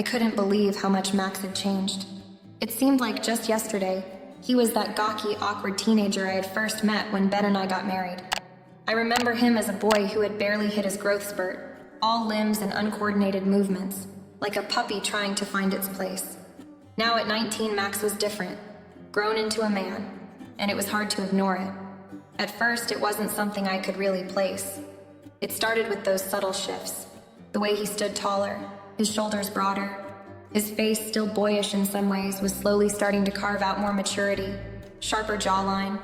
I couldn't believe how much Max had changed. It seemed like just yesterday, he was that gawky, awkward teenager I had first met when Ben and I got married. I remember him as a boy who had barely hit his growth spurt, all limbs and uncoordinated movements, like a puppy trying to find its place. Now at 19, Max was different, grown into a man, and it was hard to ignore it. At first, it wasn't something I could really place. It started with those subtle shifts. The way he stood taller, his shoulders broader, his face, still boyish in some ways, was slowly starting to carve out more maturity, sharper jawline,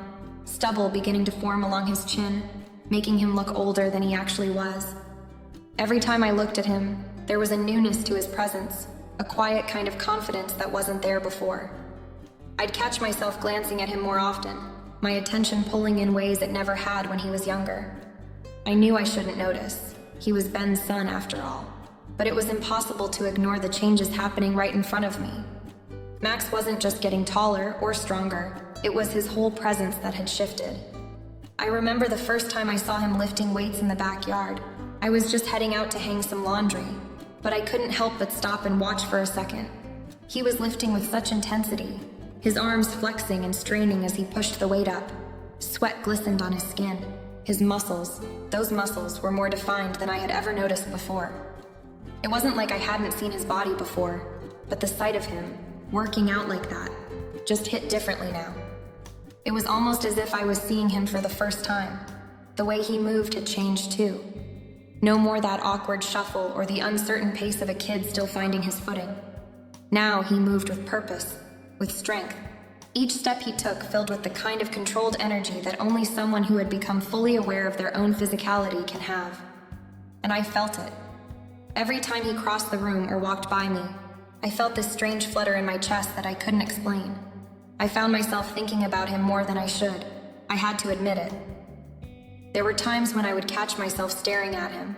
stubble beginning to form along his chin, making him look older than he actually was. Every time I looked at him, there was a newness to his presence, a quiet kind of confidence that wasn't there before. I'd catch myself glancing at him more often, my attention pulling in ways it never had when he was younger. I knew I shouldn't notice. He was Ben's son after all. But it was impossible to ignore the changes happening right in front of me. Max wasn't just getting taller or stronger, it was his whole presence that had shifted. I remember the first time I saw him lifting weights in the backyard. I was just heading out to hang some laundry, but I couldn't help but stop and watch for a second. He was lifting with such intensity, his arms flexing and straining as he pushed the weight up. Sweat glistened on his skin. His muscles, those muscles, were more defined than I had ever noticed before. It wasn't like I hadn't seen his body before, but the sight of him, working out like that, just hit differently now. It was almost as if I was seeing him for the first time. The way he moved had changed too. No more that awkward shuffle or the uncertain pace of a kid still finding his footing. Now he moved with purpose, with strength. Each step he took filled with the kind of controlled energy that only someone who had become fully aware of their own physicality can have. And I felt it. Every time he crossed the room or walked by me, I felt this strange flutter in my chest that I couldn't explain. I found myself thinking about him more than I should. I had to admit it. There were times when I would catch myself staring at him,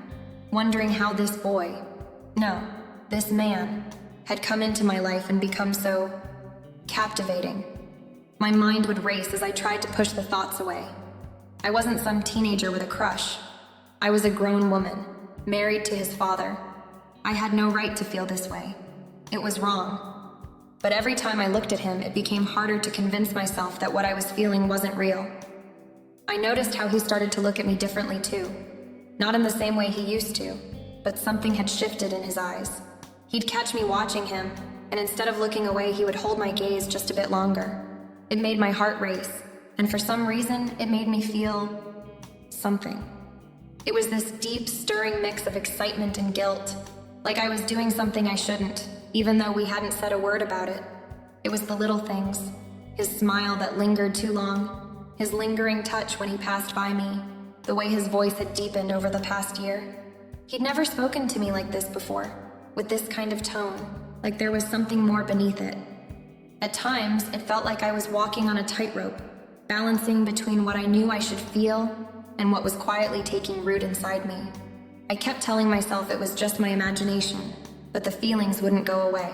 wondering how this man, had come into my life and become so captivating. My mind would race as I tried to push the thoughts away. I wasn't some teenager with a crush. I was a grown woman, married to his father. I had no right to feel this way. It was wrong. But every time I looked at him, it became harder to convince myself that what I was feeling wasn't real. I noticed how he started to look at me differently too. Not in the same way he used to, but something had shifted in his eyes. He'd catch me watching him, and instead of looking away, he would hold my gaze just a bit longer. It made my heart race, and for some reason, it made me feel something. It was this deep, stirring mix of excitement and guilt, like I was doing something I shouldn't, even though we hadn't said a word about it. It was the little things, his smile that lingered too long, his lingering touch when he passed by me, the way his voice had deepened over the past year. He'd never spoken to me like this before, with this kind of tone, like there was something more beneath it. At times, it felt like I was walking on a tightrope, balancing between what I knew I should feel and what was quietly taking root inside me. I kept telling myself it was just my imagination, but the feelings wouldn't go away.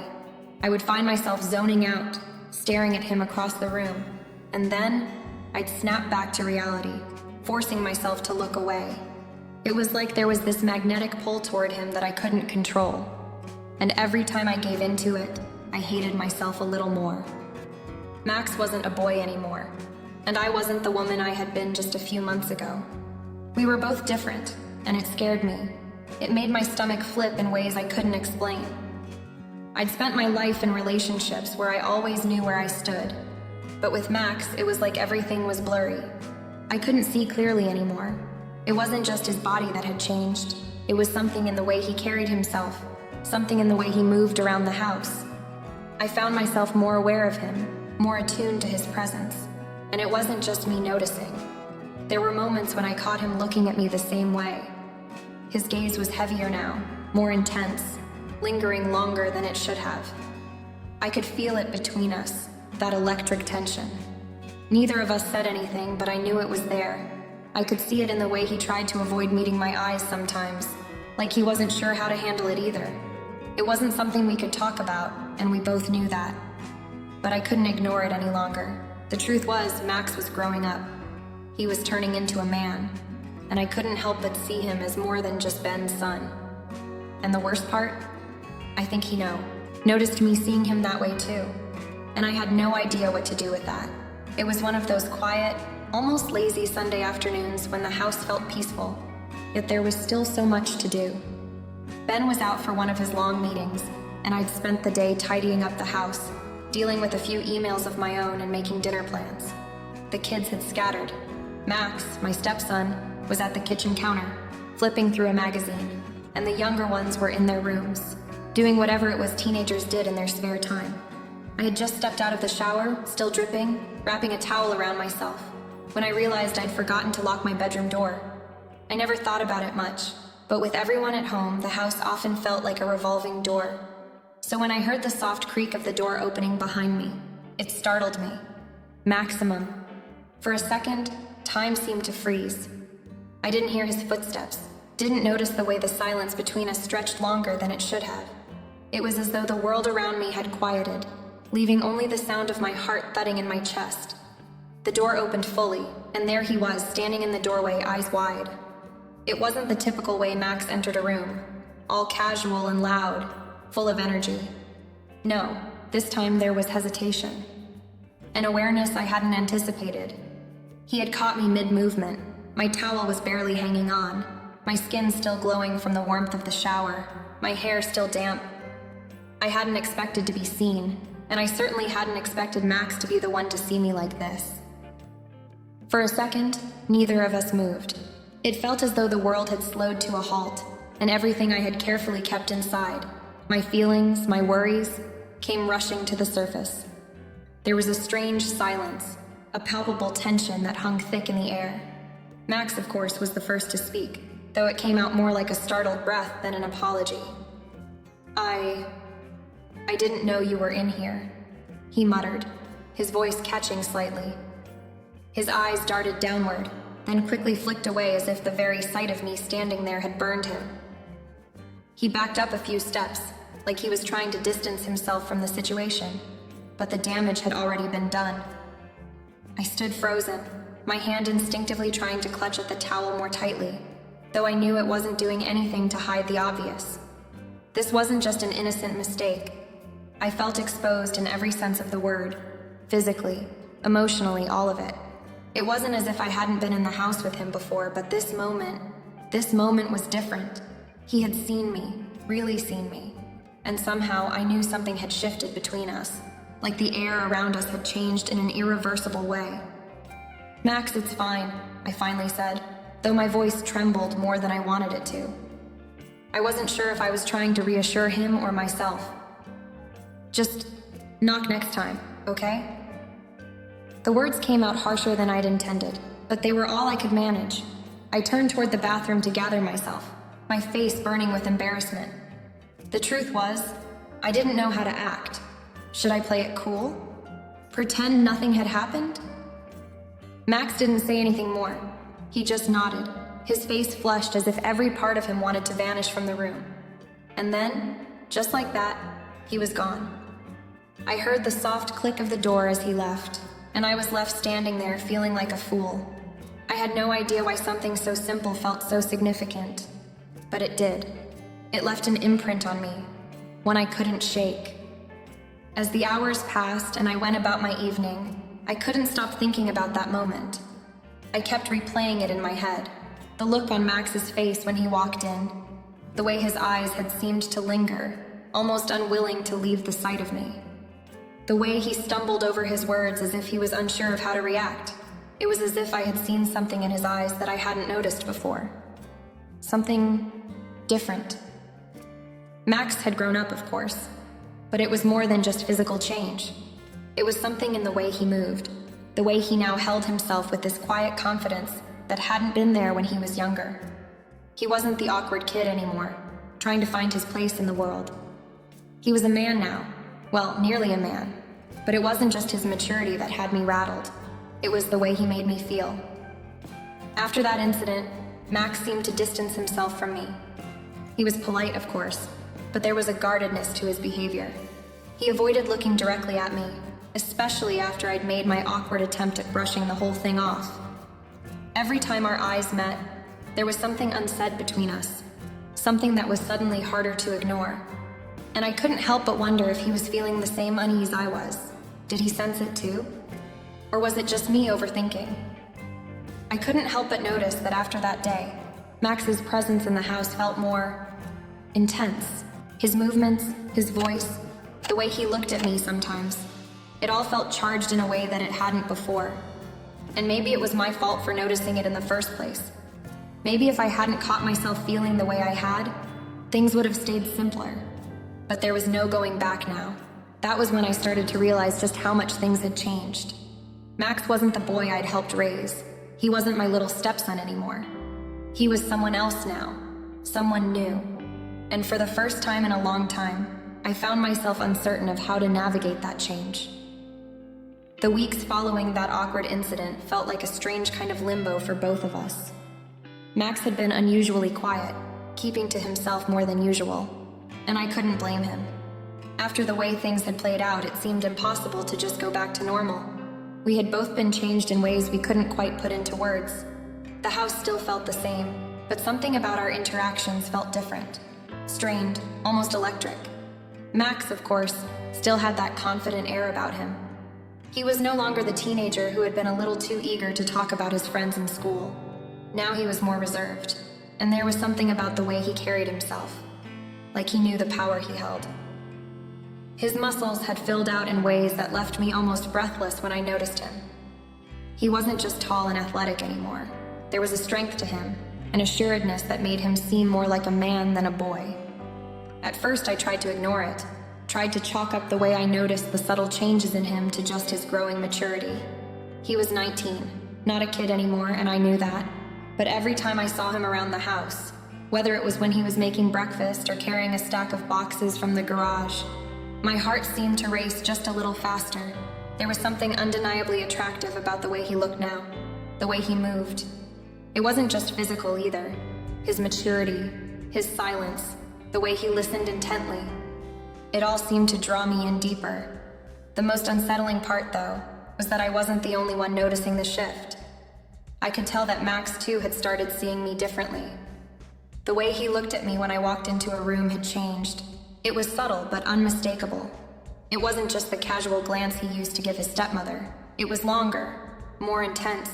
I would find myself zoning out, staring at him across the room, and then I'd snap back to reality, forcing myself to look away. It was like there was this magnetic pull toward him that I couldn't control, and every time I gave into it, I hated myself a little more. Max wasn't a boy anymore, and I wasn't the woman I had been just a few months ago. We were both different, and it scared me. It made my stomach flip in ways I couldn't explain. I'd spent my life in relationships where I always knew where I stood, but with Max, it was like everything was blurry. I couldn't see clearly anymore. It wasn't just his body that had changed. It was something in the way he carried himself, something in the way he moved around the house. I found myself more aware of him, more attuned to his presence, and it wasn't just me noticing. There were moments when I caught him looking at me the same way. His gaze was heavier now, more intense, lingering longer than it should have. I could feel it between us, that electric tension. Neither of us said anything, but I knew it was there. I could see it in the way he tried to avoid meeting my eyes sometimes, like he wasn't sure how to handle it either. It wasn't something we could talk about, and we both knew that. But I couldn't ignore it any longer. The truth was, Max was growing up. He was turning into a man, and I couldn't help but see him as more than just Ben's son. And the worst part? I think he noticed me seeing him that way too. And I had no idea what to do with that. It was one of those quiet, almost lazy Sunday afternoons when the house felt peaceful, yet there was still so much to do. Ben was out for one of his long meetings, and I'd spent the day tidying up the house, dealing with a few emails of my own and making dinner plans. The kids had scattered. Max, my stepson, was at the kitchen counter, flipping through a magazine, and the younger ones were in their rooms, doing whatever it was teenagers did in their spare time. I had just stepped out of the shower, still dripping, wrapping a towel around myself, when I realized I'd forgotten to lock my bedroom door. I never thought about it much, but with everyone at home, the house often felt like a revolving door. So when I heard the soft creak of the door opening behind me, it startled me. Maximum. For a second, time seemed to freeze. I didn't hear his footsteps, didn't notice the way the silence between us stretched longer than it should have. It was as though the world around me had quieted, leaving only the sound of my heart thudding in my chest. The door opened fully, and there he was, standing in the doorway, eyes wide. It wasn't the typical way Max entered a room, all casual and loud, full of energy. No, this time there was hesitation. An awareness I hadn't anticipated. He had caught me mid-movement. My towel was barely hanging on, my skin still glowing from the warmth of the shower, my hair still damp. I hadn't expected to be seen, and I certainly hadn't expected Max to be the one to see me like this. For a second, neither of us moved. It felt as though the world had slowed to a halt, and everything I had carefully kept inside, my feelings, my worries, came rushing to the surface. There was a strange silence, a palpable tension that hung thick in the air. Max, of course, was the first to speak, though it came out more like a startled breath than an apology. I didn't know you were in here, he muttered, his voice catching slightly. His eyes darted downward, then quickly flicked away as if the very sight of me standing there had burned him. He backed up a few steps, like he was trying to distance himself from the situation, but the damage had already been done. I stood frozen, my hand instinctively trying to clutch at the towel more tightly, though I knew it wasn't doing anything to hide the obvious. This wasn't just an innocent mistake. I felt exposed in every sense of the word, physically, emotionally, all of it. It wasn't as if I hadn't been in the house with him before, but this moment was different. He had seen me, really seen me, and somehow I knew something had shifted between us, like the air around us had changed in an irreversible way. Max, it's fine, I finally said, though my voice trembled more than I wanted it to. I wasn't sure if I was trying to reassure him or myself. Just knock next time, okay? The words came out harsher than I'd intended, but they were all I could manage. I turned toward the bathroom to gather myself, my face burning with embarrassment. The truth was, I didn't know how to act. Should I play it cool? Pretend nothing had happened? Max didn't say anything more. He just nodded, his face flushed as if every part of him wanted to vanish from the room. And then, just like that, he was gone. I heard the soft click of the door as he left, and I was left standing there feeling like a fool. I had no idea why something so simple felt so significant, but it did. It left an imprint on me, one I couldn't shake. As the hours passed and I went about my evening, I couldn't stop thinking about that moment. I kept replaying it in my head, the look on Max's face when he walked in, the way his eyes had seemed to linger, almost unwilling to leave the sight of me. The way he stumbled over his words as if he was unsure of how to react. It was as if I had seen something in his eyes that I hadn't noticed before. Something different. Max had grown up, of course, but it was more than just physical change. It was something in the way he moved, the way he now held himself with this quiet confidence that hadn't been there when he was younger. He wasn't the awkward kid anymore, trying to find his place in the world. He was a man now. Well, nearly a man. But it wasn't just his maturity that had me rattled. It was the way he made me feel. After that incident, Max seemed to distance himself from me. He was polite, of course, but there was a guardedness to his behavior. He avoided looking directly at me, especially after I'd made my awkward attempt at brushing the whole thing off. Every time our eyes met, there was something unsaid between us, something that was suddenly harder to ignore. And I couldn't help but wonder if he was feeling the same unease I was. Did he sense it too? Or was it just me overthinking? I couldn't help but notice that after that day, Max's presence in the house felt more intense. His movements, his voice, the way he looked at me sometimes. It all felt charged in a way that it hadn't before. And maybe it was my fault for noticing it in the first place. Maybe if I hadn't caught myself feeling the way I had, things would have stayed simpler. But there was no going back now. That was when I started to realize just how much things had changed. Max wasn't the boy I'd helped raise. He wasn't my little stepson anymore. He was someone else now, someone new. And for the first time in a long time, I found myself uncertain of how to navigate that change. The weeks following that awkward incident felt like a strange kind of limbo for both of us. Max had been unusually quiet, keeping to himself more than usual, and I couldn't blame him. After the way things had played out, it seemed impossible to just go back to normal. We had both been changed in ways we couldn't quite put into words. The house still felt the same, but something about our interactions felt different. Strained, almost electric. Max, of course, still had that confident air about him. He was no longer the teenager who had been a little too eager to talk about his friends in school. Now he was more reserved, and there was something about the way he carried himself, like he knew the power he held. His muscles had filled out in ways that left me almost breathless when I noticed him. He wasn't just tall and athletic anymore. There was a strength to him, an assuredness that made him seem more like a man than a boy. At first I tried to ignore it, tried to chalk up the way I noticed the subtle changes in him to just his growing maturity. He was 19, not a kid anymore, and I knew that. But every time I saw him around the house, whether it was when he was making breakfast or carrying a stack of boxes from the garage, my heart seemed to race just a little faster. There was something undeniably attractive about the way he looked now, the way he moved. It wasn't just physical either. His maturity, his silence, the way he listened intently. It all seemed to draw me in deeper. The most unsettling part, though, was that I wasn't the only one noticing the shift. I could tell that Max, too, had started seeing me differently. The way he looked at me when I walked into a room had changed. It was subtle but unmistakable. It wasn't just the casual glance he used to give his stepmother. It was longer, more intense,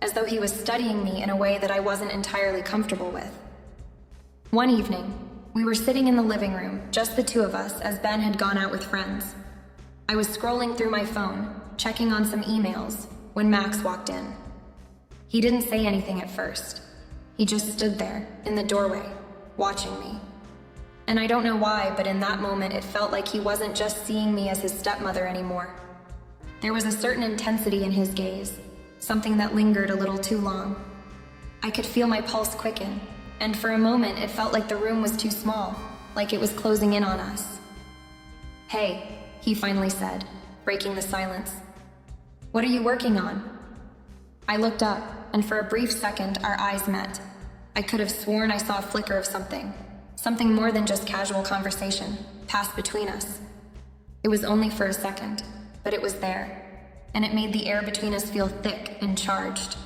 as though he was studying me in a way that I wasn't entirely comfortable with. One evening, we were sitting in the living room, just the two of us, as Ben had gone out with friends. I was scrolling through my phone, checking on some emails, when Max walked in. He didn't say anything at first. He just stood there, in the doorway, watching me. And I don't know why, but in that moment it felt like he wasn't just seeing me as his stepmother anymore. There was a certain intensity in his gaze, something that lingered a little too long. I could feel my pulse quicken, and for a moment it felt like the room was too small, like it was closing in on us. "Hey," he finally said, breaking the silence. "What are you working on?" I looked up, and for a brief second our eyes met. I could have sworn I saw a flicker of something more than just casual conversation, pass between us. It was only for a second, but it was there, and it made the air between us feel thick and charged.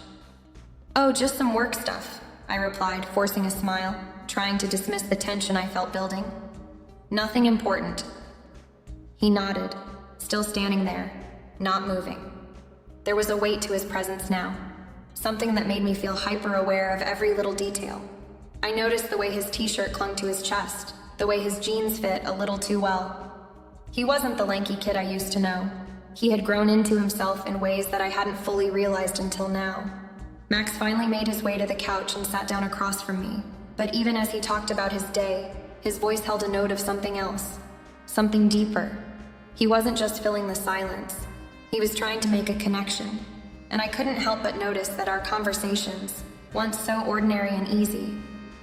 "Oh, just some work stuff," I replied, forcing a smile, trying to dismiss the tension I felt building. "Nothing important." He nodded, still standing there, not moving. There was a weight to his presence now, something that made me feel hyper-aware of every little detail. I noticed the way his t-shirt clung to his chest, the way his jeans fit a little too well. He wasn't the lanky kid I used to know. He had grown into himself in ways that I hadn't fully realized until now. Max finally made his way to the couch and sat down across from me, but even as he talked about his day, his voice held a note of something else, something deeper. He wasn't just filling the silence. He was trying to make a connection, and I couldn't help but notice that our conversations, once so ordinary and easy,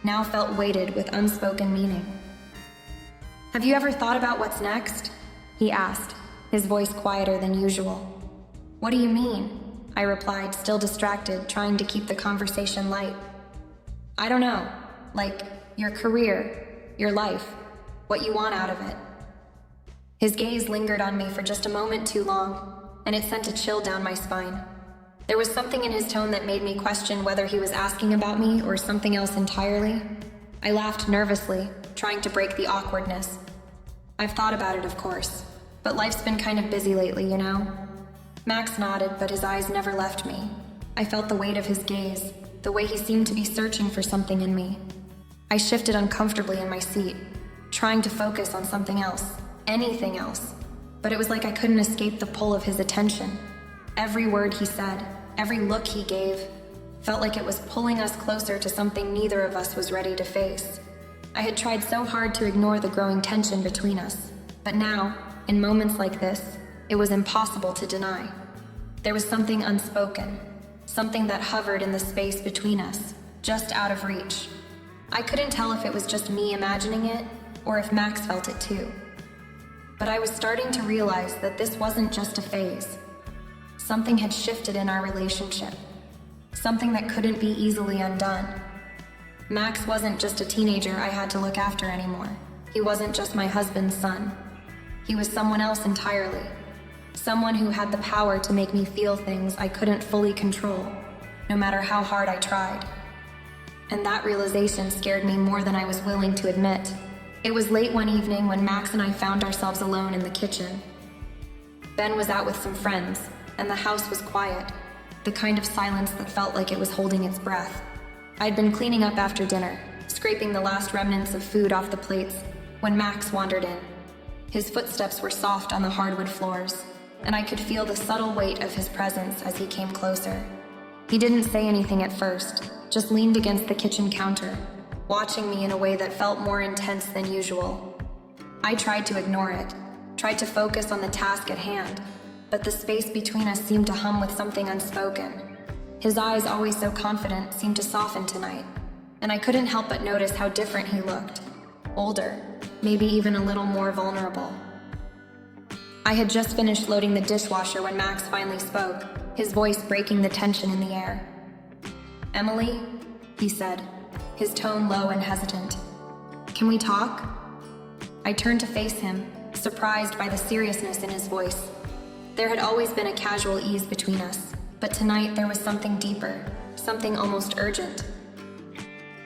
now felt weighted with unspoken meaning. "Have you ever thought about what's next?" he asked, his voice quieter than usual. "What do you mean?" I replied, still distracted, trying to keep the conversation light. "I don't know. Like, your career, your life, what you want out of it." His gaze lingered on me for just a moment too long, and it sent a chill down my spine. There was something in his tone that made me question whether he was asking about me or something else entirely. I laughed nervously, trying to break the awkwardness. I've thought about it, of course, but life's been kind of busy lately, you know? Max nodded, but his eyes never left me. I felt the weight of his gaze, the way he seemed to be searching for something in me. I shifted uncomfortably in my seat, trying to focus on something else, anything else, but it was like I couldn't escape the pull of his attention. Every word he said, every look he gave, felt like it was pulling us closer to something neither of us was ready to face. I had tried so hard to ignore the growing tension between us, but now, in moments like this, it was impossible to deny. There was something unspoken, something that hovered in the space between us, just out of reach. I couldn't tell if it was just me imagining it, or if Max felt it too. But I was starting to realize that this wasn't just a phase. Something had shifted in our relationship, something that couldn't be easily undone. Max wasn't just a teenager I had to look after anymore. He wasn't just my husband's son. He was someone else entirely. Someone who had the power to make me feel things I couldn't fully control, no matter how hard I tried. And that realization scared me more than I was willing to admit. It was late one evening when Max and I found ourselves alone in the kitchen. Ben was out with some friends, and the house was quiet, the kind of silence that felt like it was holding its breath. I'd been cleaning up after dinner, scraping the last remnants of food off the plates, when Max wandered in. His footsteps were soft on the hardwood floors, and I could feel the subtle weight of his presence as he came closer. He didn't say anything at first, just leaned against the kitchen counter, watching me in a way that felt more intense than usual. I tried to ignore it, tried to focus on the task at hand, but the space between us seemed to hum with something unspoken. His eyes, always so confident, seemed to soften tonight, and I couldn't help but notice how different he looked. Older, maybe even a little more vulnerable. I had just finished loading the dishwasher when Max finally spoke, his voice breaking the tension in the air. "Emily," he said, his tone low and hesitant. "Can we talk?" I turned to face him, surprised by the seriousness in his voice. There had always been a casual ease between us, but tonight there was something deeper, something almost urgent.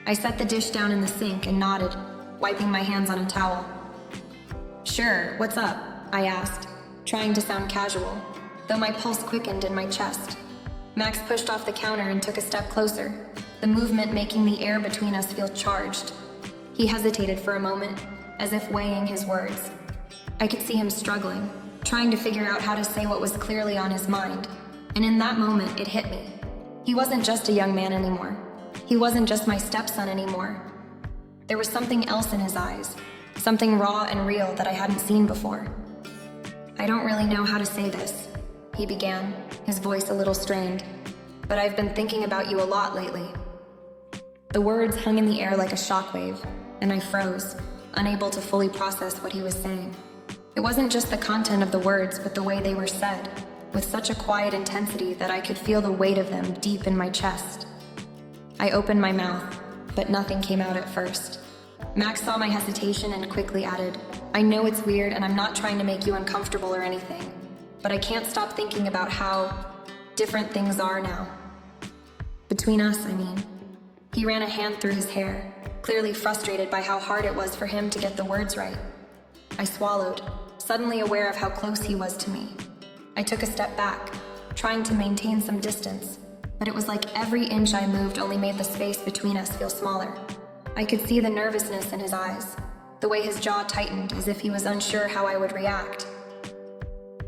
I set the dish down in the sink and nodded, wiping my hands on a towel. "Sure, what's up?" I asked, trying to sound casual, though my pulse quickened in my chest. Max pushed off the counter and took a step closer, the movement making the air between us feel charged. He hesitated for a moment, as if weighing his words. I could see him struggling, trying to figure out how to say what was clearly on his mind. And in that moment, it hit me. He wasn't just a young man anymore. He wasn't just my stepson anymore. There was something else in his eyes, something raw and real that I hadn't seen before. "I don't really know how to say this," he began, his voice a little strained, "but I've been thinking about you a lot lately." The words hung in the air like a shockwave, and I froze, unable to fully process what he was saying. It wasn't just the content of the words, but the way they were said, with such a quiet intensity that I could feel the weight of them deep in my chest. I opened my mouth, but nothing came out at first. Max saw my hesitation and quickly added, "I know it's weird and I'm not trying to make you uncomfortable or anything, but I can't stop thinking about how different things are now. Between us, I mean." He ran a hand through his hair, clearly frustrated by how hard it was for him to get the words right. I swallowed, suddenly aware of how close he was to me. I took a step back, trying to maintain some distance, but it was like every inch I moved only made the space between us feel smaller. I could see the nervousness in his eyes, the way his jaw tightened as if he was unsure how I would react.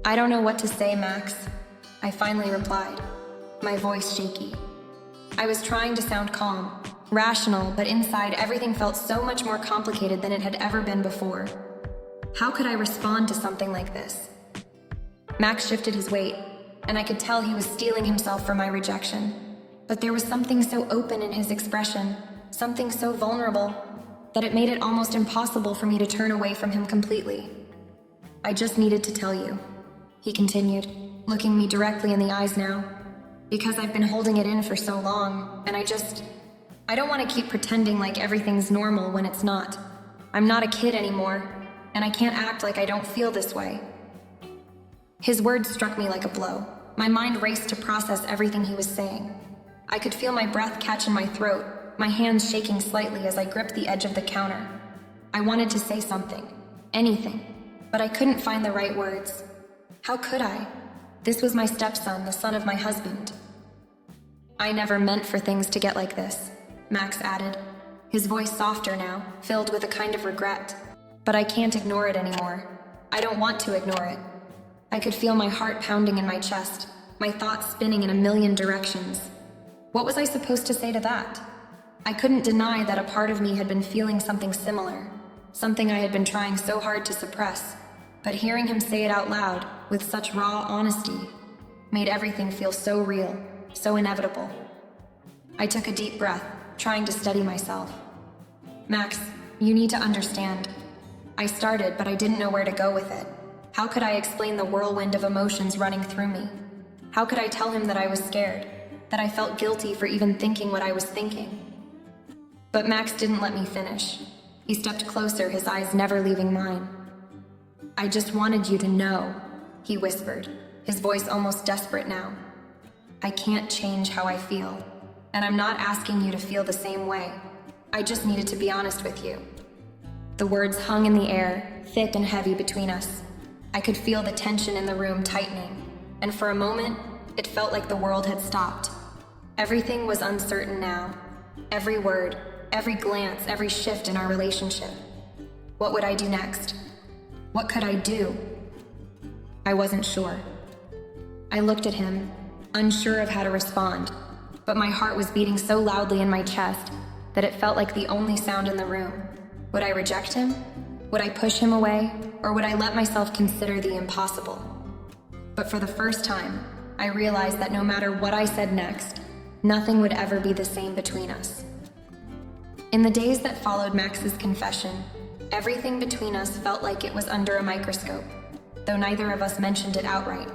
"I don't know what to say, Max," I finally replied, my voice shaky. I was trying to sound calm, rational, but inside everything felt so much more complicated than it had ever been before. How could I respond to something like this? Max shifted his weight, and I could tell he was steeling himself for my rejection. But there was something so open in his expression, something so vulnerable, that it made it almost impossible for me to turn away from him completely. "I just needed to tell you," he continued, looking me directly in the eyes now, "because I've been holding it in for so long, and I don't want to keep pretending like everything's normal when it's not. I'm not a kid anymore, and I can't act like I don't feel this way." His words struck me like a blow. My mind raced to process everything he was saying. I could feel my breath catch in my throat, my hands shaking slightly as I gripped the edge of the counter. I wanted to say something, anything, but I couldn't find the right words. How could I? This was my stepson, the son of my husband. I never meant for things to get like this, Max added, his voice softer now, filled with a kind of regret. But I can't ignore it anymore. I don't want to ignore it. I could feel my heart pounding in my chest, my thoughts spinning in a million directions. What was I supposed to say to that? I couldn't deny that a part of me had been feeling something similar, something I had been trying so hard to suppress, but hearing him say it out loud, with such raw honesty, made everything feel so real, so inevitable. I took a deep breath, trying to steady myself. Max, you need to understand. I started, but I didn't know where to go with it. How could I explain the whirlwind of emotions running through me? How could I tell him that I was scared, that I felt guilty for even thinking what I was thinking? But Max didn't let me finish. He stepped closer, his eyes never leaving mine. I just wanted you to know, he whispered, his voice almost desperate now. I can't change how I feel, and I'm not asking you to feel the same way. I just needed to be honest with you. The words hung in the air, thick and heavy between us. I could feel the tension in the room tightening, and for a moment, it felt like the world had stopped. Everything was uncertain now. Every word, every glance, every shift in our relationship. What would I do next? What could I do? I wasn't sure. I looked at him, unsure of how to respond, but my heart was beating so loudly in my chest that it felt like the only sound in the room. Would I reject him? Would I push him away? Or would I let myself consider the impossible? But for the first time, I realized that no matter what I said next, nothing would ever be the same between us. In the days that followed Max's confession, everything between us felt like it was under a microscope, though neither of us mentioned it outright.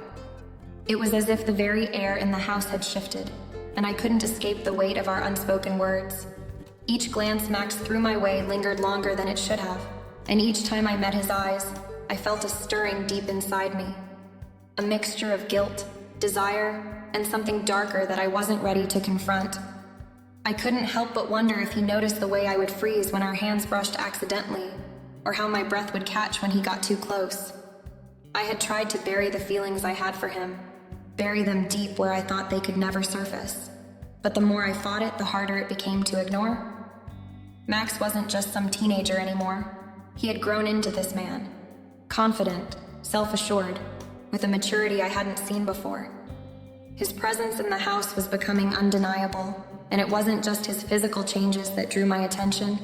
It was as if the very air in the house had shifted, and I couldn't escape the weight of our unspoken words. Each glance Max threw my way lingered longer than it should have, and each time I met his eyes, I felt a stirring deep inside me. A mixture of guilt, desire, and something darker that I wasn't ready to confront. I couldn't help but wonder if he noticed the way I would freeze when our hands brushed accidentally, or how my breath would catch when he got too close. I had tried to bury the feelings I had for him, bury them deep where I thought they could never surface. But the more I fought it, the harder it became to ignore. Max wasn't just some teenager anymore. He had grown into this man. Confident, self-assured, with a maturity I hadn't seen before. His presence in the house was becoming undeniable, and it wasn't just his physical changes that drew my attention.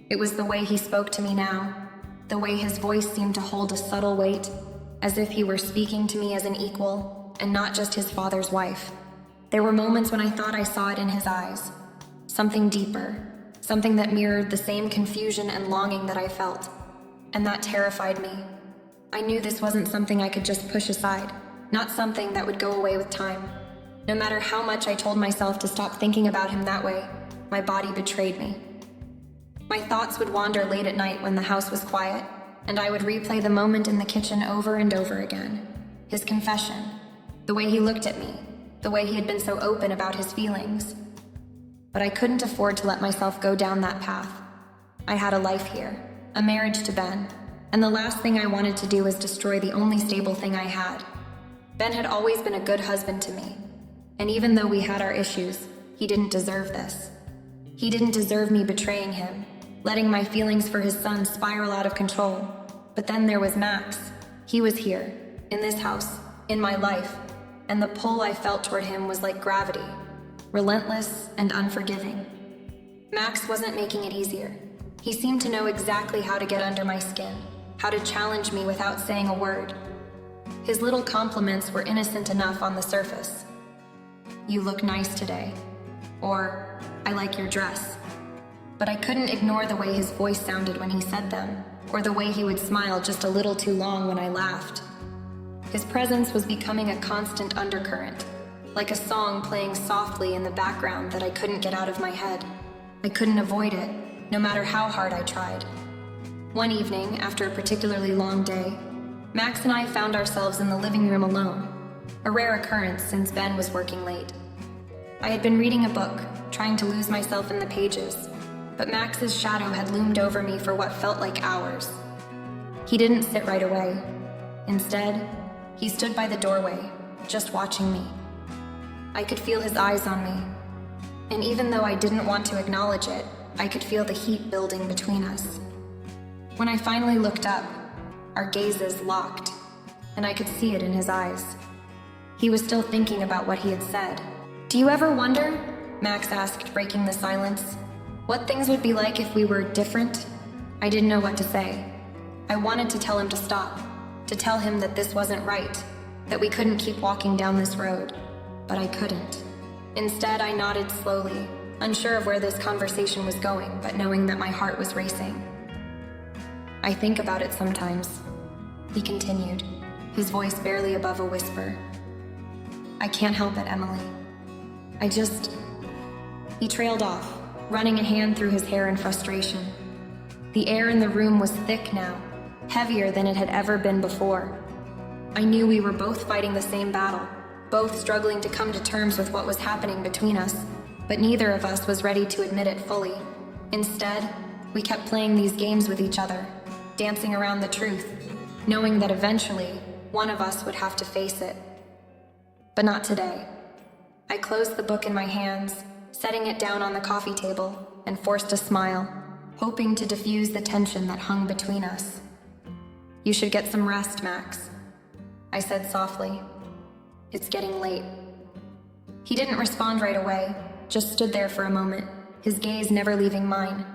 It was the way he spoke to me now, the way his voice seemed to hold a subtle weight, as if he were speaking to me as an equal, and not just his father's wife. There were moments when I thought I saw it in his eyes. Something deeper, something that mirrored the same confusion and longing that I felt. And that terrified me. I knew this wasn't something I could just push aside, not something that would go away with time. No matter how much I told myself to stop thinking about him that way, my body betrayed me. My thoughts would wander late at night when the house was quiet, and I would replay the moment in the kitchen over and over again. His confession, the way he looked at me, the way he had been so open about his feelings. But I couldn't afford to let myself go down that path. I had a life here, a marriage to Ben, and the last thing I wanted to do was destroy the only stable thing I had. Ben had always been a good husband to me, and even though we had our issues, he didn't deserve this. He didn't deserve me betraying him, letting my feelings for his son spiral out of control. But then there was Max. He was here, in this house, in my life, and the pull I felt toward him was like gravity, relentless and unforgiving. Max wasn't making it easier. He seemed to know exactly how to get under my skin, how to challenge me without saying a word. His little compliments were innocent enough on the surface. "You look nice today," or "I like your dress." But I couldn't ignore the way his voice sounded when he said them, or the way he would smile just a little too long when I laughed. His presence was becoming a constant undercurrent, like a song playing softly in the background that I couldn't get out of my head. I couldn't avoid it, no matter how hard I tried. One evening, after a particularly long day, Max and I found ourselves in the living room alone, a rare occurrence since Ben was working late. I had been reading a book, trying to lose myself in the pages, but Max's shadow had loomed over me for what felt like hours. He didn't sit right away. Instead, he stood by the doorway, just watching me. I could feel his eyes on me, and even though I didn't want to acknowledge it, I could feel the heat building between us. When I finally looked up, our gazes locked, and I could see it in his eyes. He was still thinking about what he had said. "Do you ever wonder," Max asked, breaking the silence, "what things would be like if we were different?" I didn't know what to say. I wanted to tell him to stop, to tell him that this wasn't right, that we couldn't keep walking down this road, but I couldn't. Instead, I nodded slowly, unsure of where this conversation was going, but knowing that my heart was racing. "I think about it sometimes," he continued, his voice barely above a whisper. "I can't help it, Emily. He trailed off, running a hand through his hair in frustration. The air in the room was thick now, heavier than it had ever been before. I knew we were both fighting the same battle, both struggling to come to terms with what was happening between us, but neither of us was ready to admit it fully. Instead, we kept playing these games with each other, dancing around the truth, knowing that eventually, one of us would have to face it. But not today. I closed the book in my hands, setting it down on the coffee table, and forced a smile, hoping to diffuse the tension that hung between us. "You should get some rest, Max," I said softly. "It's getting late." He didn't respond right away, just stood there for a moment, his gaze never leaving mine.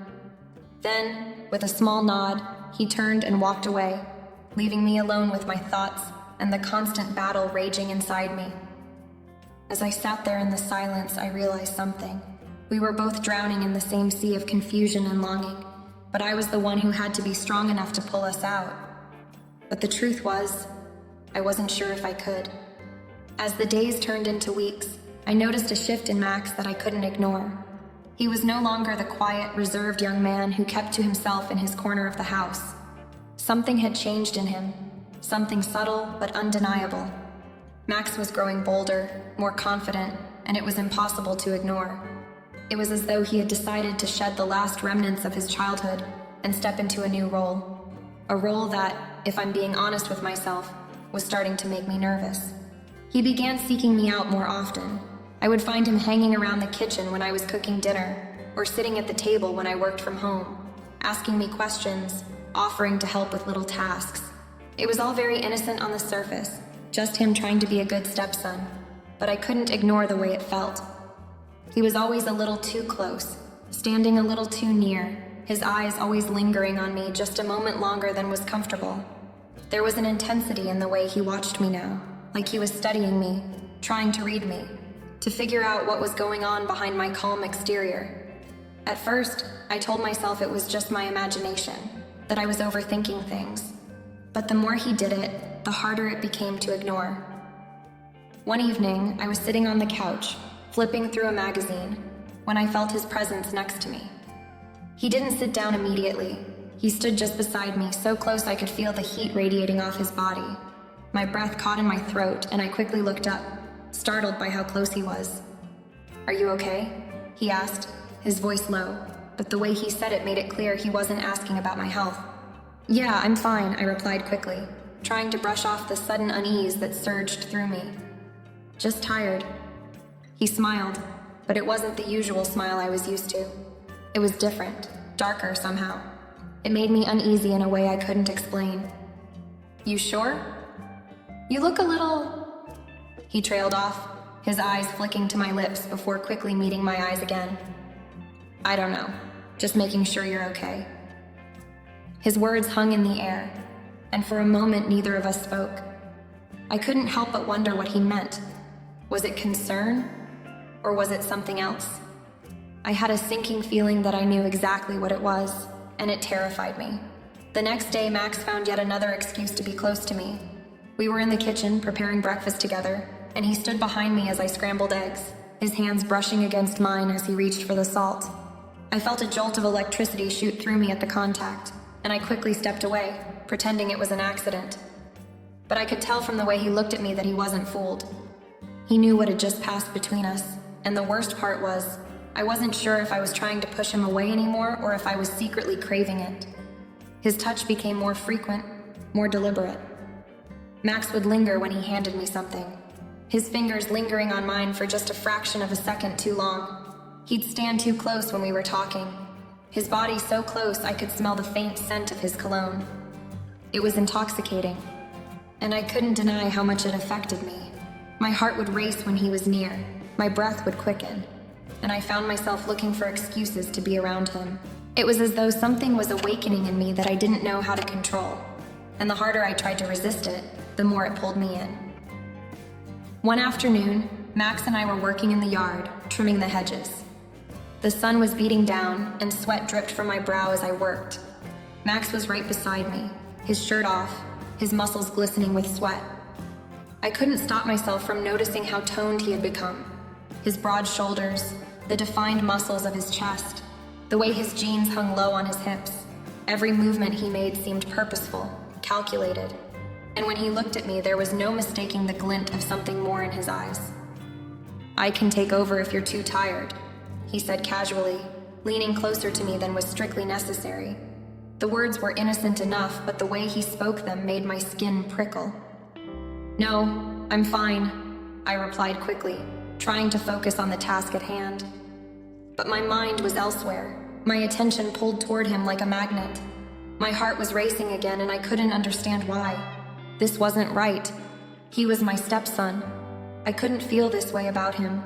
Then, with a small nod, he turned and walked away, leaving me alone with my thoughts and the constant battle raging inside me. As I sat there in the silence, I realized something. We were both drowning in the same sea of confusion and longing, but I was the one who had to be strong enough to pull us out. But the truth was, I wasn't sure if I could. As the days turned into weeks, I noticed a shift in Max that I couldn't ignore. He was no longer the quiet, reserved young man who kept to himself in his corner of the house. Something had changed in him, something subtle but undeniable. Max was growing bolder, more confident, and it was impossible to ignore. It was as though he had decided to shed the last remnants of his childhood and step into a new role. A role that, if I'm being honest with myself, was starting to make me nervous. He began seeking me out more often. I would find him hanging around the kitchen when I was cooking dinner, or sitting at the table when I worked from home, asking me questions, offering to help with little tasks. It was all very innocent on the surface, just him trying to be a good stepson, but I couldn't ignore the way it felt. He was always a little too close, standing a little too near, his eyes always lingering on me just a moment longer than was comfortable. There was an intensity in the way he watched me now, like he was studying me, trying to read me, to figure out what was going on behind my calm exterior. At first, I told myself it was just my imagination, that I was overthinking things. But the more he did it, the harder it became to ignore. One evening, I was sitting on the couch, flipping through a magazine, when I felt his presence next to me. He didn't sit down immediately. He stood just beside me, so close I could feel the heat radiating off his body. My breath caught in my throat, and I quickly looked up, startled by how close he was. "Are you okay?" he asked, his voice low, but the way he said it made it clear he wasn't asking about my health. "Yeah, I'm fine," I replied quickly, trying to brush off the sudden unease that surged through me. "Just tired." He smiled, but it wasn't the usual smile I was used to. It was different, darker somehow. It made me uneasy in a way I couldn't explain. "You sure? You look a little..." He trailed off, his eyes flicking to my lips before quickly meeting my eyes again. "I don't know, just making sure you're okay." His words hung in the air, and for a moment neither of us spoke. I couldn't help but wonder what he meant. Was it concern, or was it something else? I had a sinking feeling that I knew exactly what it was, and it terrified me. The next day, Max found yet another excuse to be close to me. We were in the kitchen preparing breakfast together, and he stood behind me as I scrambled eggs, his hands brushing against mine as he reached for the salt. I felt a jolt of electricity shoot through me at the contact, and I quickly stepped away, pretending it was an accident. But I could tell from the way he looked at me that he wasn't fooled. He knew what had just passed between us, and the worst part was, I wasn't sure if I was trying to push him away anymore or if I was secretly craving it. His touch became more frequent, more deliberate. Max would linger when he handed me something, his fingers lingering on mine for just a fraction of a second too long. He'd stand too close when we were talking, his body so close I could smell the faint scent of his cologne. It was intoxicating, and I couldn't deny how much it affected me. My heart would race when he was near, my breath would quicken, and I found myself looking for excuses to be around him. It was as though something was awakening in me that I didn't know how to control, and the harder I tried to resist it, the more it pulled me in. One afternoon, Max and I were working in the yard, trimming the hedges. The sun was beating down, and sweat dripped from my brow as I worked. Max was right beside me, his shirt off, his muscles glistening with sweat. I couldn't stop myself from noticing how toned he had become. His broad shoulders, the defined muscles of his chest, the way his jeans hung low on his hips. Every movement he made seemed purposeful, calculated. And when he looked at me, there was no mistaking the glint of something more in his eyes. "I can take over if you're too tired," he said casually, leaning closer to me than was strictly necessary. The words were innocent enough, but the way he spoke them made my skin prickle. "No, I'm fine," I replied quickly, trying to focus on the task at hand. But my mind was elsewhere, my attention pulled toward him like a magnet. My heart was racing again, and I couldn't understand why. This wasn't right. He was my stepson. I couldn't feel this way about him.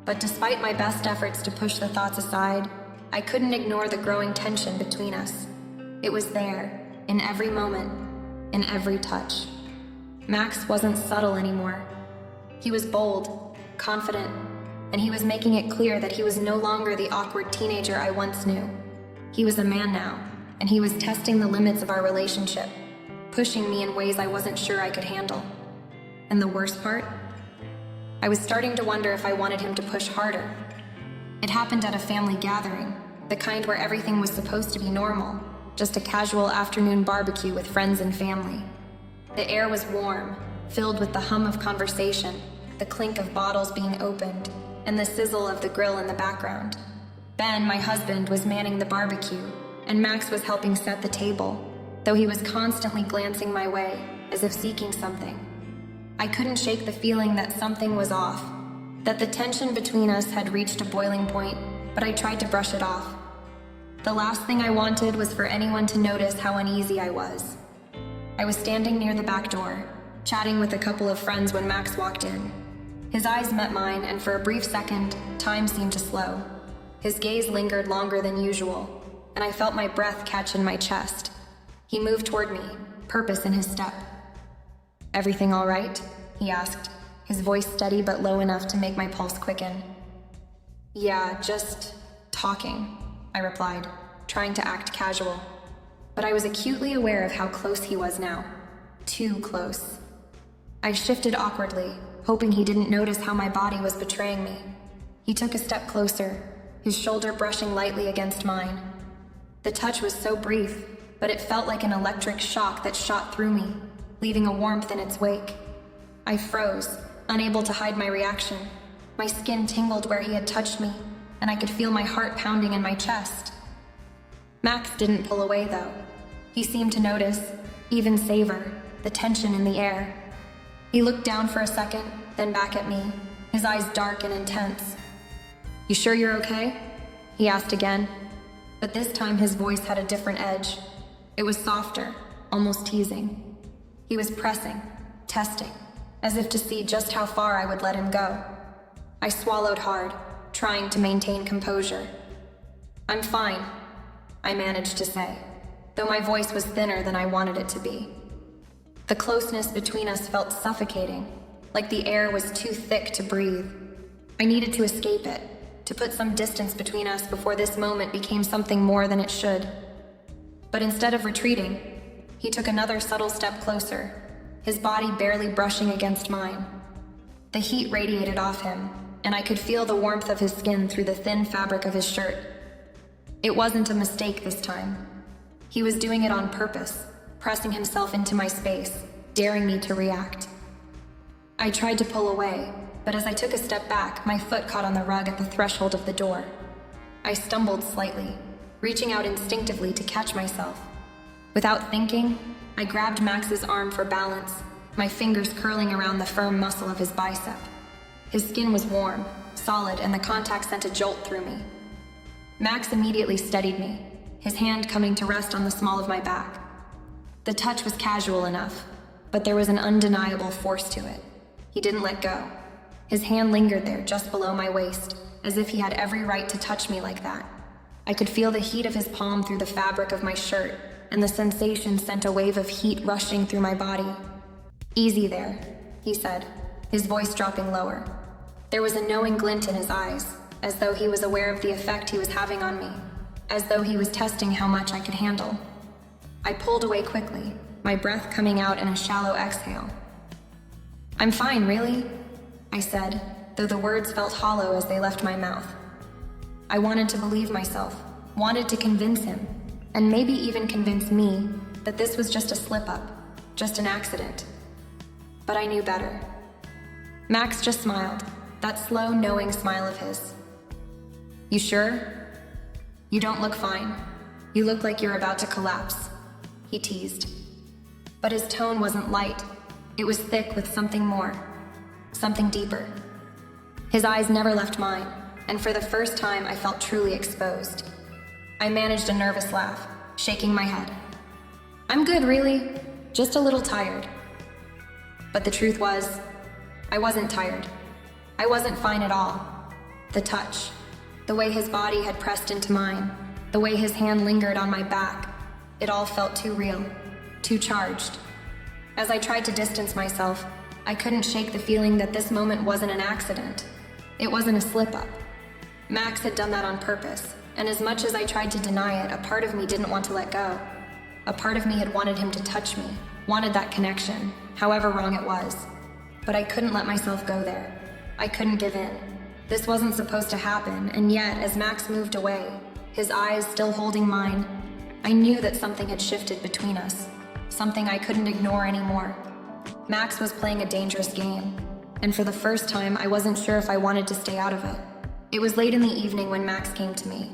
But despite my best efforts to push the thoughts aside, I couldn't ignore the growing tension between us. It was there, in every moment, in every touch. Max wasn't subtle anymore. He was bold, confident, and he was making it clear that he was no longer the awkward teenager I once knew. He was a man now, and he was testing the limits of our relationship, pushing me in ways I wasn't sure I could handle. And the worst part? I was starting to wonder if I wanted him to push harder. It happened at a family gathering, the kind where everything was supposed to be normal, just a casual afternoon barbecue with friends and family. The air was warm, filled with the hum of conversation, the clink of bottles being opened, and the sizzle of the grill in the background. Ben, my husband, was manning the barbecue, and Max was helping set the table, though he was constantly glancing my way, as if seeking something. I couldn't shake the feeling that something was off, that the tension between us had reached a boiling point, but I tried to brush it off. The last thing I wanted was for anyone to notice how uneasy I was. I was standing near the back door, chatting with a couple of friends when Max walked in. His eyes met mine, and for a brief second, time seemed to slow. His gaze lingered longer than usual, and I felt my breath catch in my chest. He moved toward me, purpose in his step. "Everything all right?" he asked, his voice steady but low enough to make my pulse quicken. "Yeah, just talking," I replied, trying to act casual. But I was acutely aware of how close he was now. Too close. I shifted awkwardly, hoping he didn't notice how my body was betraying me. He took a step closer, his shoulder brushing lightly against mine. The touch was so brief, but it felt like an electric shock that shot through me, leaving a warmth in its wake. I froze, unable to hide my reaction. My skin tingled where he had touched me, and I could feel my heart pounding in my chest. Max didn't pull away, though. He seemed to notice, even savor, the tension in the air. He looked down for a second, then back at me, his eyes dark and intense. "You sure you're okay?" he asked again, but this time his voice had a different edge. It was softer, almost teasing. He was pressing, testing, as if to see just how far I would let him go. I swallowed hard, trying to maintain composure. "I'm fine," I managed to say, though my voice was thinner than I wanted it to be. The closeness between us felt suffocating, like the air was too thick to breathe. I needed to escape it, to put some distance between us before this moment became something more than it should. But instead of retreating, he took another subtle step closer, his body barely brushing against mine. The heat radiated off him, and I could feel the warmth of his skin through the thin fabric of his shirt. It wasn't a mistake this time. He was doing it on purpose, pressing himself into my space, daring me to react. I tried to pull away, but as I took a step back, my foot caught on the rug at the threshold of the door. I stumbled slightly, reaching out instinctively to catch myself. Without thinking, I grabbed Max's arm for balance, my fingers curling around the firm muscle of his bicep. His skin was warm, solid, and the contact sent a jolt through me. Max immediately steadied me, his hand coming to rest on the small of my back. The touch was casual enough, but there was an undeniable force to it. He didn't let go. His hand lingered there just below my waist, as if he had every right to touch me like that. I could feel the heat of his palm through the fabric of my shirt, and the sensation sent a wave of heat rushing through my body. "Easy there," he said, his voice dropping lower. There was a knowing glint in his eyes, as though he was aware of the effect he was having on me, as though he was testing how much I could handle. I pulled away quickly, my breath coming out in a shallow exhale. "I'm fine, really," I said, though the words felt hollow as they left my mouth. I wanted to believe myself, wanted to convince him, and maybe even convince me that this was just a slip-up, just an accident. But I knew better. Max just smiled, that slow, knowing smile of his. "You sure? You don't look fine. You look like you're about to collapse," he teased. But his tone wasn't light. It was thick with something more, something deeper. His eyes never left mine, and for the first time I felt truly exposed. I managed a nervous laugh, shaking my head. "I'm good, really. Just a little tired." But the truth was, I wasn't tired. I wasn't fine at all. The touch, the way his body had pressed into mine, the way his hand lingered on my back, it all felt too real, too charged. As I tried to distance myself, I couldn't shake the feeling that this moment wasn't an accident. It wasn't a slip-up. Max had done that on purpose, and as much as I tried to deny it, a part of me didn't want to let go. A part of me had wanted him to touch me, wanted that connection, however wrong it was. But I couldn't let myself go there. I couldn't give in. This wasn't supposed to happen, and yet, as Max moved away, his eyes still holding mine, I knew that something had shifted between us, something I couldn't ignore anymore. Max was playing a dangerous game, and for the first time, I wasn't sure if I wanted to stay out of it. It was late in the evening when Max came to me.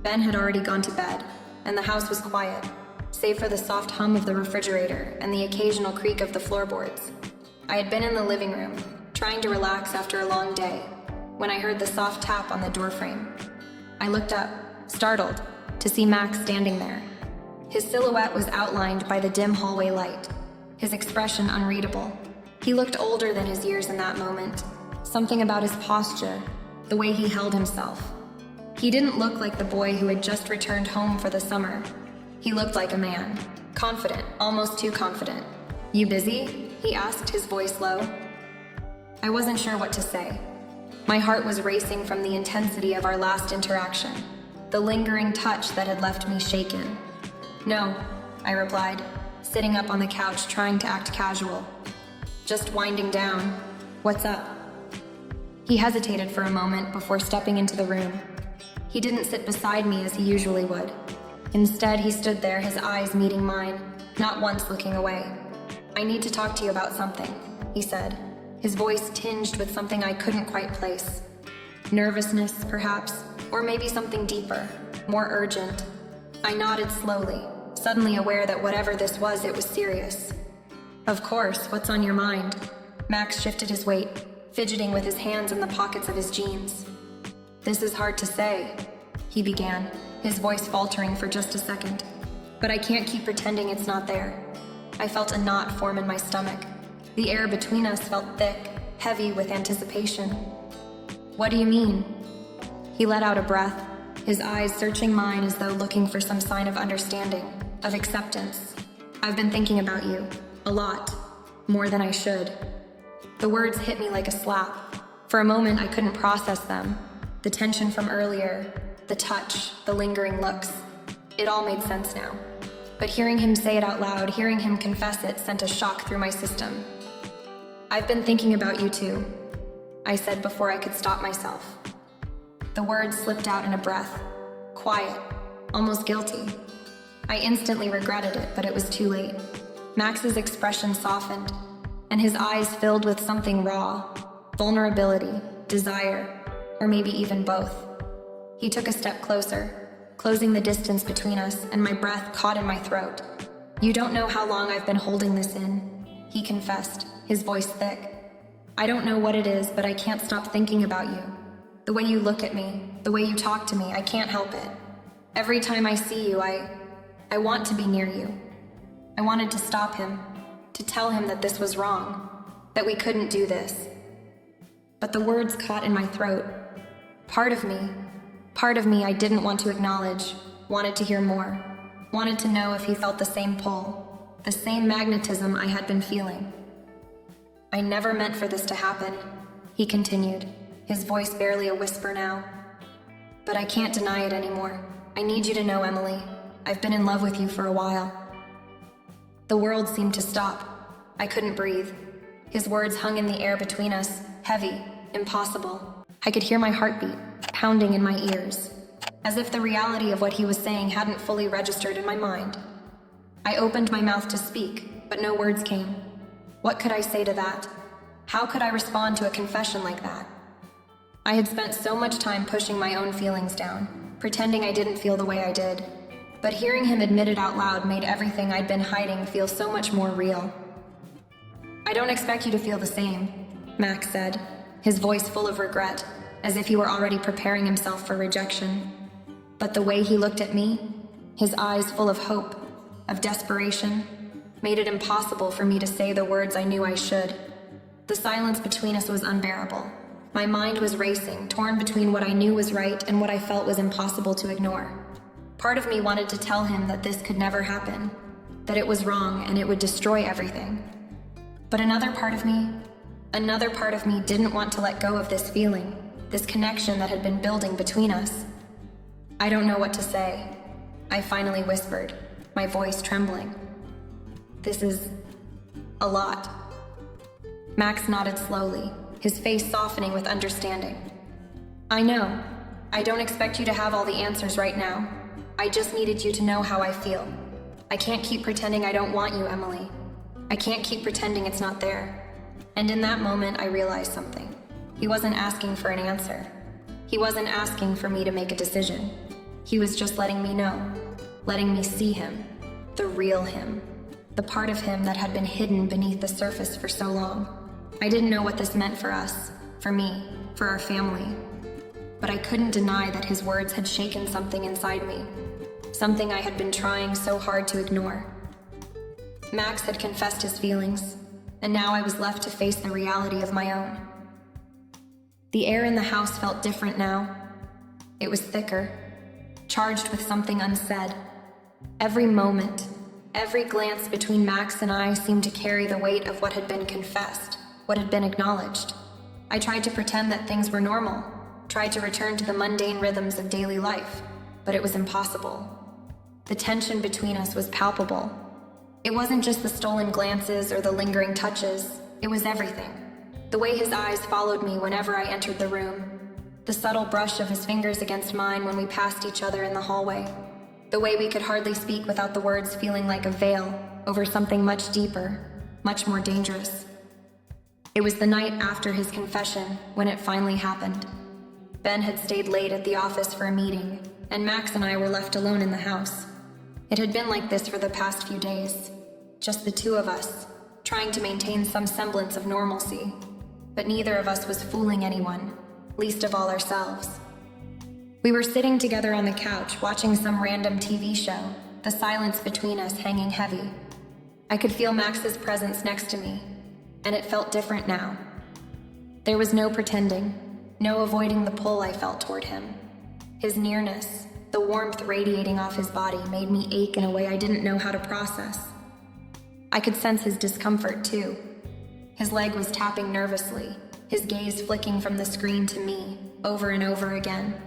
Ben had already gone to bed, and the house was quiet, save for the soft hum of the refrigerator and the occasional creak of the floorboards. I had been in the living room, trying to relax after a long day, when I heard the soft tap on the doorframe. I looked up, startled, to see Max standing there. His silhouette was outlined by the dim hallway light, his expression unreadable. He looked older than his years in that moment. Something about his posture, the way he held himself. He didn't look like the boy who had just returned home for the summer. He looked like a man, confident, almost too confident. "You busy?" he asked, his voice low. I wasn't sure what to say. My heart was racing from the intensity of our last interaction, the lingering touch that had left me shaken. "No," I replied, sitting up on the couch trying to act casual. "Just winding down. What's up?" He hesitated for a moment before stepping into the room. He didn't sit beside me as he usually would. Instead, he stood there, his eyes meeting mine, not once looking away. "I need to talk to you about something," he said, his voice tinged with something I couldn't quite place. Nervousness, perhaps, or maybe something deeper, more urgent. I nodded slowly, suddenly aware that whatever this was, it was serious. "Of course, what's on your mind?" Max shifted his weight, fidgeting with his hands in the pockets of his jeans. "This is hard to say," he began, his voice faltering for just a second. "But I can't keep pretending it's not there." I felt a knot form in my stomach. The air between us felt thick, heavy with anticipation. "What do you mean?" He let out a breath, his eyes searching mine as though looking for some sign of understanding, of acceptance. "I've been thinking about you, a lot, more than I should." The words hit me like a slap. For a moment, I couldn't process them. The tension from earlier, the touch, the lingering looks. It all made sense now. But hearing him say it out loud, hearing him confess it, sent a shock through my system. "I've been thinking about you too," I said before I could stop myself. The words slipped out in a breath, quiet, almost guilty. I instantly regretted it, but it was too late. Max's expression softened, and his eyes filled with something raw, vulnerability, desire, or maybe even both. He took a step closer, closing the distance between us, and my breath caught in my throat. You don't know how long I've been holding this in, he confessed, his voice thick. I don't know what it is, but I can't stop thinking about you. The way you look at me, the way you talk to me, I can't help it. Every time I see you, I want to be near you. I wanted to stop him, to tell him that this was wrong, that we couldn't do this. But the words caught in my throat. Part of me I didn't want to acknowledge, wanted to hear more, wanted to know if he felt the same pull, the same magnetism I had been feeling. I never meant for this to happen, he continued, his voice barely a whisper now. But I can't deny it anymore. I need you to know, Emily, I've been in love with you for a while. The world seemed to stop. I couldn't breathe. His words hung in the air between us, heavy, impossible. I could hear my heartbeat, pounding in my ears, as if the reality of what he was saying hadn't fully registered in my mind. I opened my mouth to speak, but no words came. What could I say to that? How could I respond to a confession like that? I had spent so much time pushing my own feelings down, pretending I didn't feel the way I did. But hearing him admit it out loud made everything I'd been hiding feel so much more real. I don't expect you to feel the same, Max said, his voice full of regret, as if he were already preparing himself for rejection. But the way he looked at me, his eyes full of hope, of desperation, made it impossible for me to say the words I knew I should. The silence between us was unbearable. My mind was racing, torn between what I knew was right and what I felt was impossible to ignore. Part of me wanted to tell him that this could never happen, that it was wrong and it would destroy everything. But another part of me didn't want to let go of this feeling, this connection that had been building between us. I don't know what to say, I finally whispered, my voice trembling. This is a lot. Max nodded slowly, his face softening with understanding. I know. I don't expect you to have all the answers right now. I just needed you to know how I feel. I can't keep pretending I don't want you, Emily. I can't keep pretending it's not there. And in that moment, I realized something. He wasn't asking for an answer. He wasn't asking for me to make a decision. He was just letting me know, letting me see him, the real him, the part of him that had been hidden beneath the surface for so long. I didn't know what this meant for us, for me, for our family. But I couldn't deny that his words had shaken something inside me, something I had been trying so hard to ignore. Max had confessed his feelings, and now I was left to face the reality of my own. The air in the house felt different now. It was thicker, charged with something unsaid. Every moment, every glance between Max and I seemed to carry the weight of what had been confessed, what had been acknowledged. I tried to pretend that things were normal, tried to return to the mundane rhythms of daily life, but it was impossible. The tension between us was palpable. It wasn't just the stolen glances or the lingering touches, it was everything. The way his eyes followed me whenever I entered the room, the subtle brush of his fingers against mine when we passed each other in the hallway, the way we could hardly speak without the words feeling like a veil over something much deeper, much more dangerous. It was the night after his confession when it finally happened. Ben had stayed late at the office for a meeting, and Max and I were left alone in the house. It had been like this for the past few days, just the two of us, trying to maintain some semblance of normalcy. But neither of us was fooling anyone, least of all ourselves. We were sitting together on the couch watching some random TV show, the silence between us hanging heavy. I could feel Max's presence next to me, and it felt different now. There was no pretending, no avoiding the pull I felt toward him. His nearness, the warmth radiating off his body, made me ache in a way I didn't know how to process. I could sense his discomfort, too. His leg was tapping nervously, his gaze flicking from the screen to me, over and over again.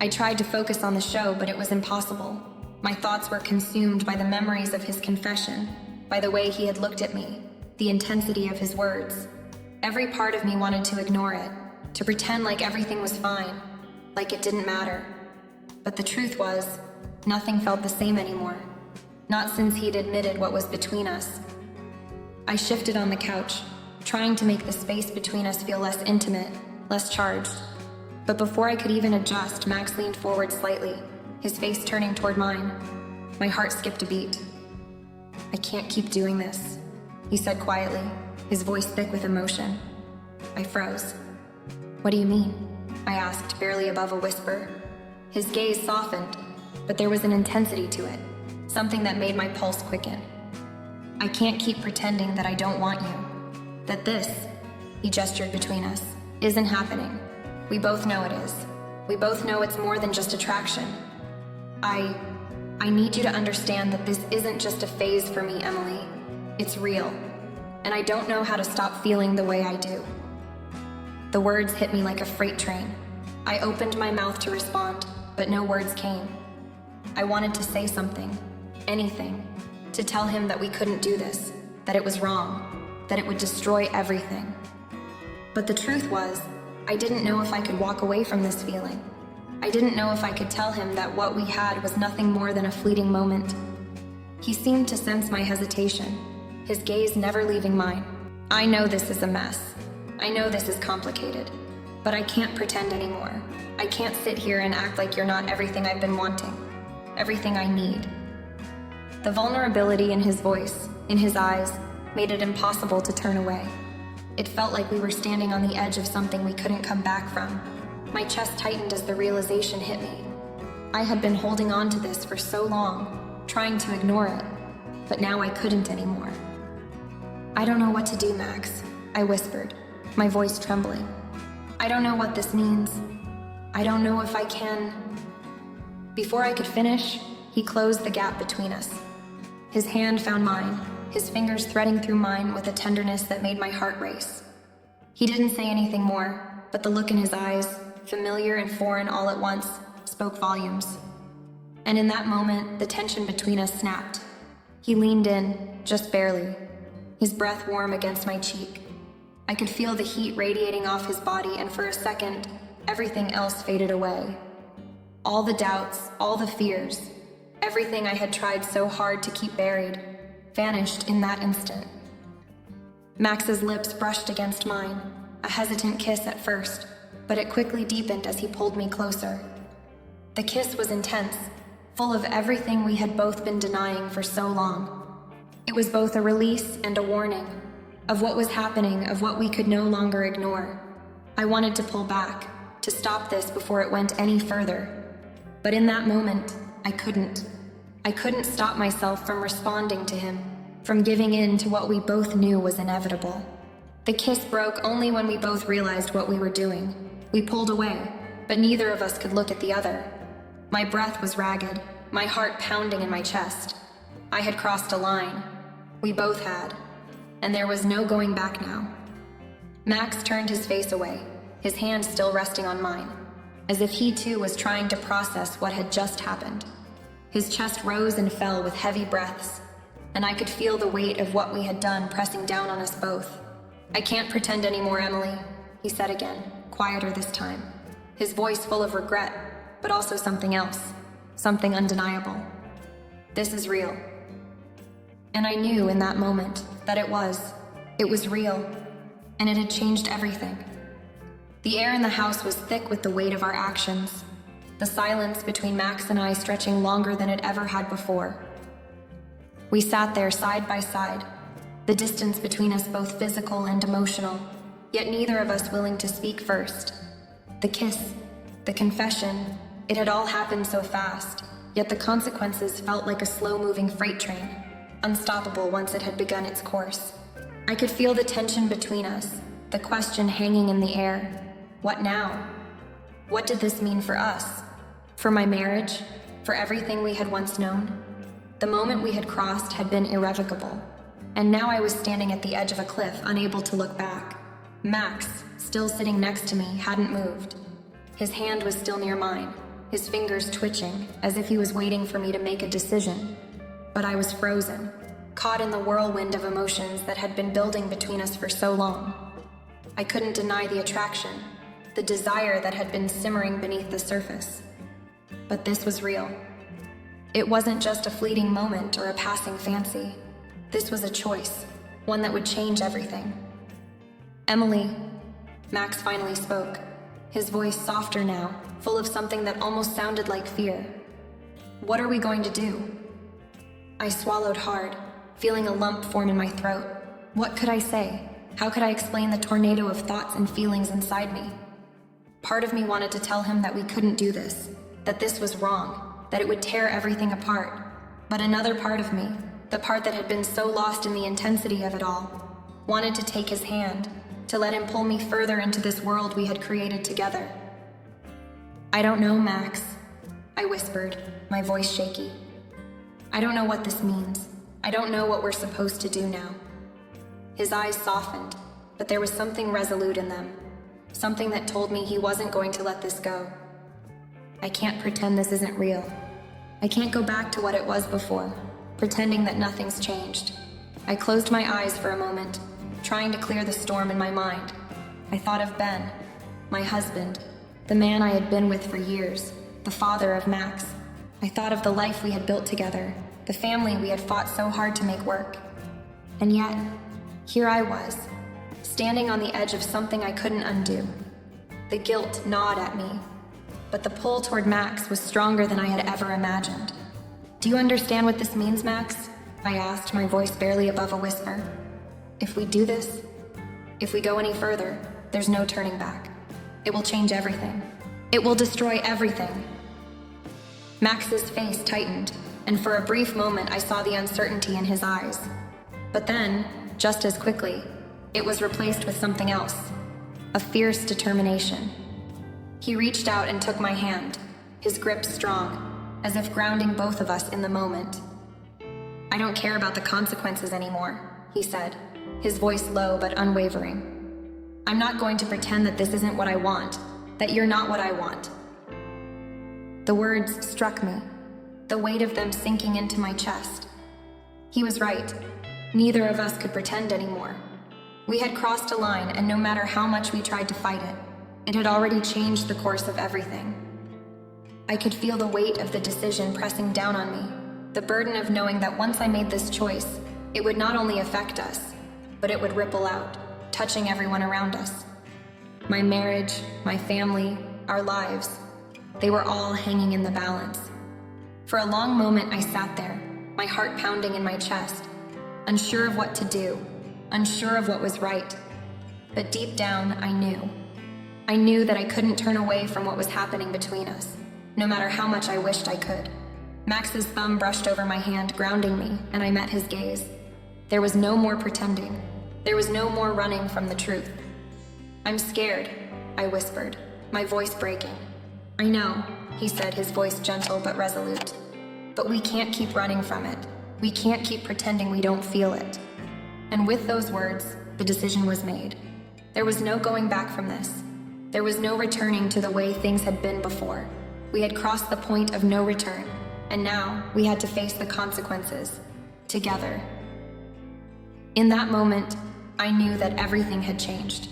I tried to focus on the show, but it was impossible. My thoughts were consumed by the memories of his confession, by the way he had looked at me, the intensity of his words. Every part of me wanted to ignore it, to pretend like everything was fine, like it didn't matter. But the truth was, nothing felt the same anymore. Not since he'd admitted what was between us. I shifted on the couch, trying to make the space between us feel less intimate, less charged. But before I could even adjust, Max leaned forward slightly, his face turning toward mine. My heart skipped a beat. I can't keep doing this, he said quietly, his voice thick with emotion. I froze. What do you mean? I asked, barely above a whisper. His gaze softened, but there was an intensity to it, something that made my pulse quicken. I can't keep pretending that I don't want you. That this, he gestured between us, isn't happening. We both know it is. We both know it's more than just attraction. I need you to understand that this isn't just a phase for me, Emily. It's real. And I don't know how to stop feeling the way I do. The words hit me like a freight train. I opened my mouth to respond, but no words came. I wanted to say something, anything, to tell him that we couldn't do this, that it was wrong, that it would destroy everything. But the truth was, I didn't know if I could walk away from this feeling. I didn't know if I could tell him that what we had was nothing more than a fleeting moment. He seemed to sense my hesitation, his gaze never leaving mine. I know this is a mess. I know this is complicated, but I can't pretend anymore. I can't sit here and act like you're not everything I've been wanting, everything I need. The vulnerability in his voice, in his eyes, made it impossible to turn away. It felt like we were standing on the edge of something we couldn't come back from. My chest tightened as the realization hit me. I had been holding on to this for so long, trying to ignore it, but now I couldn't anymore. I don't know what to do, Max, I whispered, my voice trembling. I don't know what this means. I don't know if I can. Before I could finish, he closed the gap between us. His hand found mine, his fingers threading through mine with a tenderness that made my heart race. He didn't say anything more, but the look in his eyes, familiar and foreign all at once, spoke volumes. And in that moment, the tension between us snapped. He leaned in, just barely, his breath warm against my cheek. I could feel the heat radiating off his body, and for a second, everything else faded away. All the doubts, all the fears, everything I had tried so hard to keep buried, vanished in that instant. Max's lips brushed against mine, a hesitant kiss at first, but it quickly deepened as he pulled me closer. The kiss was intense, full of everything we had both been denying for so long. It was both a release and a warning, of what was happening, of what we could no longer ignore. I wanted to pull back, to stop this before it went any further. But in that moment, I couldn't. I couldn't stop myself from responding to him, from giving in to what we both knew was inevitable. The kiss broke only when we both realized what we were doing. We pulled away, but neither of us could look at the other. My breath was ragged, my heart pounding in my chest. I had crossed a line. We both had. And there was no going back now. Max turned his face away, his hand still resting on mine, as if he too was trying to process what had just happened. His chest rose and fell with heavy breaths, and I could feel the weight of what we had done pressing down on us both. I can't pretend anymore, Emily, he said again, quieter this time, his voice full of regret, but also something else, something undeniable. This is real. And I knew in that moment that it was real, and it had changed everything. The air in the house was thick with the weight of our actions, the silence between Max and I stretching longer than it ever had before. We sat there side by side, the distance between us both physical and emotional, yet neither of us willing to speak first. The kiss, the confession, it had all happened so fast, yet the consequences felt like a slow-moving freight train, unstoppable once it had begun its course. I could feel the tension between us, the question hanging in the air. What now? What did this mean for us? For my marriage? For everything we had once known? The moment we had crossed had been irrevocable, and now I was standing at the edge of a cliff, unable to look back. Max, still sitting next to me, hadn't moved. His hand was still near mine, his fingers twitching, as if he was waiting for me to make a decision. But I was frozen, caught in the whirlwind of emotions that had been building between us for so long. I couldn't deny the attraction, the desire that had been simmering beneath the surface. But this was real. It wasn't just a fleeting moment or a passing fancy. This was a choice, one that would change everything. Emily, Max finally spoke, his voice softer now, full of something that almost sounded like fear. What are we going to do? I swallowed hard, feeling a lump form in my throat. What could I say? How could I explain the tornado of thoughts and feelings inside me? Part of me wanted to tell him that we couldn't do this, that this was wrong, that it would tear everything apart. But another part of me, the part that had been so lost in the intensity of it all, wanted to take his hand, to let him pull me further into this world we had created together. "I don't know, Max," I whispered, my voice shaky. "I don't know what this means. I don't know what we're supposed to do now." His eyes softened, but there was something resolute in them, something that told me he wasn't going to let this go. "I can't pretend this isn't real. I can't go back to what it was before, pretending that nothing's changed." I closed my eyes for a moment, trying to clear the storm in my mind. I thought of Ben, my husband, the man I had been with for years, the father of Max. I thought of the life we had built together, the family we had fought so hard to make work. And yet, here I was, standing on the edge of something I couldn't undo. The guilt gnawed at me, but the pull toward Max was stronger than I had ever imagined. "Do you understand what this means, Max?" I asked, my voice barely above a whisper. "If we do this, if we go any further, there's no turning back. It will change everything. It will destroy everything." Max's face tightened, and for a brief moment I saw the uncertainty in his eyes. But then, just as quickly, it was replaced with something else, a fierce determination. He reached out and took my hand, his grip strong, as if grounding both of us in the moment. "I don't care about the consequences anymore," he said, his voice low but unwavering. "I'm not going to pretend that this isn't what I want, that you're not what I want." The words struck me, the weight of them sinking into my chest. He was right. Neither of us could pretend anymore. We had crossed a line, and no matter how much we tried to fight it, it had already changed the course of everything. I could feel the weight of the decision pressing down on me, the burden of knowing that once I made this choice, it would not only affect us, but it would ripple out, touching everyone around us. My marriage, my family, our lives, they were all hanging in the balance. For a long moment I sat there, my heart pounding in my chest, unsure of what to do, unsure of what was right. But deep down, I knew. I knew that I couldn't turn away from what was happening between us, no matter how much I wished I could. Max's thumb brushed over my hand, grounding me, and I met his gaze. There was no more pretending. There was no more running from the truth. "I'm scared," I whispered, my voice breaking. "I know," he said, his voice gentle but resolute. "But we can't keep running from it. We can't keep pretending we don't feel it." And with those words, the decision was made. There was no going back from this. There was no returning to the way things had been before. We had crossed the point of no return, and now we had to face the consequences, together. In that moment, I knew that everything had changed.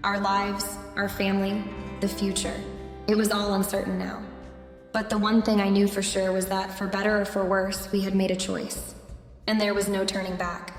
Our lives, our family, the future. It was all uncertain now. But the one thing I knew for sure was that, for better or for worse, we had made a choice. And there was no turning back.